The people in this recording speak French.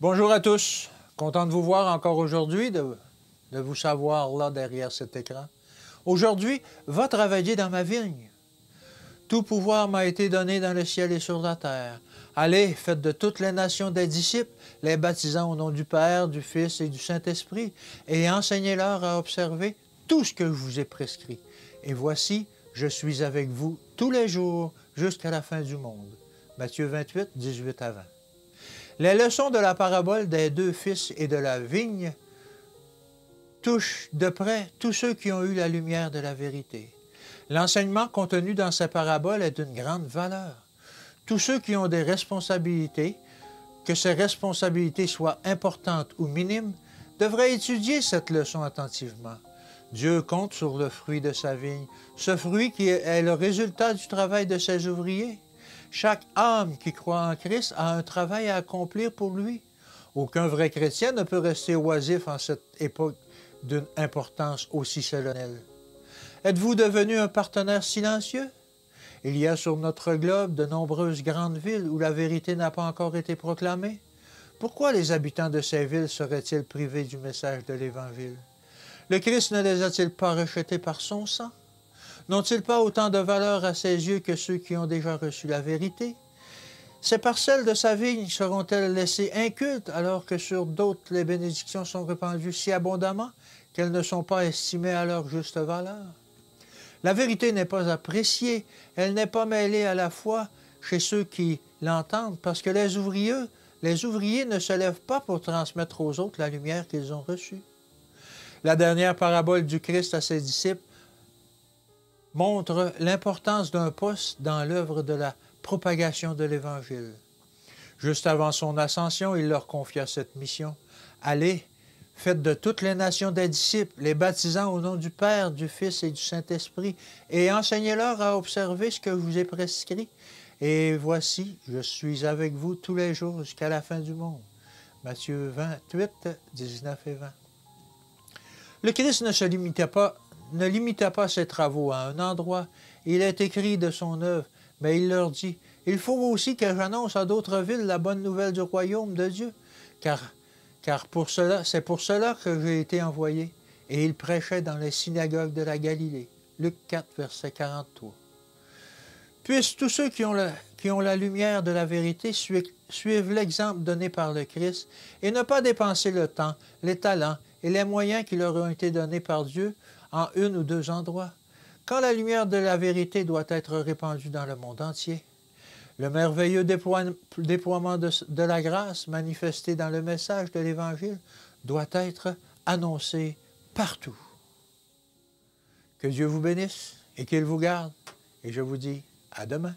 Bonjour à tous. Content de vous voir encore aujourd'hui, de vous savoir là derrière cet écran. Aujourd'hui, va travailler dans ma vigne. Tout pouvoir m'a été donné dans le ciel et sur la terre. Allez, faites de toutes les nations des disciples, les baptisant au nom du Père, du Fils et du Saint-Esprit, et enseignez-leur à observer tout ce que je vous ai prescrit. Et voici, je suis avec vous tous les jours jusqu'à la fin du monde. Matthieu 28, 18 à 20. Les leçons de la parabole des deux fils et de la vigne touchent de près tous ceux qui ont eu la lumière de la vérité. L'enseignement contenu dans ces paraboles est d'une grande valeur. Tous ceux qui ont des responsabilités, que ces responsabilités soient importantes ou minimes, devraient étudier cette leçon attentivement. Dieu compte sur le fruit de sa vigne, ce fruit qui est le résultat du travail de ses ouvriers. Chaque âme qui croit en Christ a un travail à accomplir pour lui. Aucun vrai chrétien ne peut rester oisif en cette époque d'une importance aussi solennelle. Êtes-vous devenu un partenaire silencieux? Il y a sur notre globe de nombreuses grandes villes où la vérité n'a pas encore été proclamée. Pourquoi les habitants de ces villes seraient-ils privés du message de l'Évangile? Le Christ ne les a-t-il pas rejetés par son sang? N'ont-ils pas autant de valeur à ses yeux que ceux qui ont déjà reçu la vérité? Ces parcelles de sa vigne seront-elles laissées incultes alors que sur d'autres les bénédictions sont répandues si abondamment qu'elles ne sont pas estimées à leur juste valeur? La vérité n'est pas appréciée, elle n'est pas mêlée à la foi chez ceux qui l'entendent parce que les ouvriers ne se lèvent pas pour transmettre aux autres la lumière qu'ils ont reçue. La dernière parabole du Christ à ses disciples montre l'importance d'un poste dans l'œuvre de la propagation de l'Évangile. Juste avant son ascension, il leur confia cette mission. Allez, faites de toutes les nations des disciples, les baptisant au nom du Père, du Fils et du Saint-Esprit, et enseignez-leur à observer ce que je vous ai prescrit. Et voici, je suis avec vous tous les jours jusqu'à la fin du monde. Matthieu 28, 19 et 20. Le Christ ne limita pas ses travaux à un endroit. Il est écrit de son œuvre, mais il leur dit, « Il faut aussi que j'annonce à d'autres villes la bonne nouvelle du royaume de Dieu, car c'est pour cela que j'ai été envoyé. » Et il prêchait dans les synagogues de la Galilée. Luc 4, verset 43. Puissent tous ceux qui ont la lumière de la vérité suivre l'exemple donné par le Christ et ne pas dépenser le temps, les talents et les moyens qui leur ont été donnés par Dieu en un ou deux endroits, quand la lumière de la vérité doit être répandue dans le monde entier. Le merveilleux déploiement de la grâce manifesté dans le message de l'Évangile doit être annoncé partout. Que Dieu vous bénisse et qu'il vous garde, et je vous dis à demain.